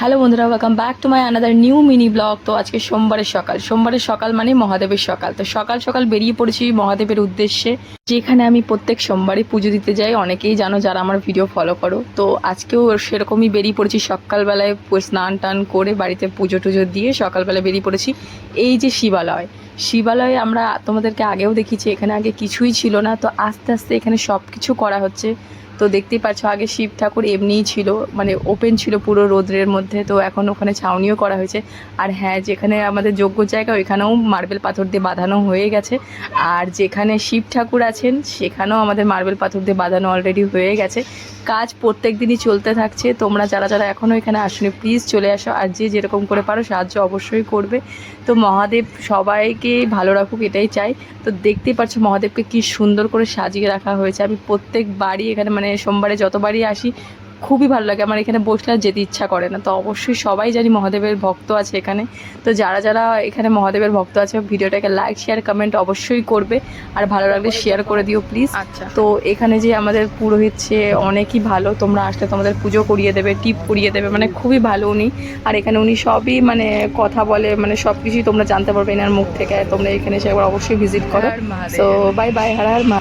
Hello বন্ধুরা, welcome back to my another new mini blog. তো আজকে সোমবারের সকাল মানে মহাদেবের সকাল। তো সকাল সকাল বেরিয়ে পড়েছি মহাদেবের উদ্দেশ্যে, যেখানে আমি প্রত্যেক সোমবারে পুজো দিতে যাই। অনেকেই জানো যারা আমার ভিডিও ফলো করো। তো আজকেও সেরকমই বেরিয়ে পড়েছি সকালবেলায়, স্নান টান করে বাড়িতে পুজো টুজো দিয়ে সকালবেলায় বেরিয়ে পড়েছি। এই যে শিবালয়ে আমরা তোমাদেরকে আগেও দেখিয়েছি, এখানে আগে কিছুই ছিল না। তো আস্তে আস্তে এখানে সব কিছু করা হচ্ছে। তো দেখতেই পাচ্ছ, আগে শিব ঠাকুর এমনিই ছিল, মানে ওপেন ছিল পুরো রোদ্রের মধ্যে। তো এখন ওখানে ছাউনিও করা হয়েছে। আর হ্যাঁ, যেখানে আমাদের যজ্ঞ জায়গা ওইখানেও মার্বেল পাথর দিয়ে বাঁধানো হয়ে গেছে। আর যেখানে শিব ঠাকুর আছেন সেখানেও আমাদের মার্বেল পাথর দিয়ে বাঁধানো অলরেডি হয়ে গেছে। কাজ প্রত্যেক দিনই চলতে থাকছে। তোমরা যারা যারা এখনও এখানে আসনি প্লিজ চলে আসো, আর যে যেরকম করে পারো সাহায্য অবশ্যই করবে। তো মহাদেব সবাইকে ভালো রাখুক, এটাই চাই। তো দেখতেই পাচ্ছ মহাদেবকে কি সুন্দর করে সাজিয়ে রাখা হয়েছে। আমি প্রত্যেকবারই এখানে মানে সোমবারে যতবারই আসি খুবই ভালো লাগে আমার। এখানে বসলে আর যেতে ইচ্ছা করে না। তো অবশ্যই সবাই জানি মহাদেবের ভক্ত আছে এখানে। তো যারা যারা এখানে মহাদেবের ভক্ত আছে ভিডিওটাকে লাইক শেয়ার কমেন্ট অবশ্যই করবে, আর ভালো লাগলে শেয়ার করে দিও প্লিজ। আচ্ছা, তো এখানে যে আমাদের পুরোহিত সে অনেকই ভালো। তোমরা আসলে তোমাদের পুজো করিয়ে দেবে, টিপ করিয়ে দেবে, মানে খুবই ভালো উনি। আর এখানে উনি সবই মানে কথা বলে, মানে সব কিছুই তোমরা জানতে পারবে এনার মুখ থেকে। তোমরা এখানে এসে একবার অবশ্যই ভিজিট করো। So bye bye, Har Har Mahadev.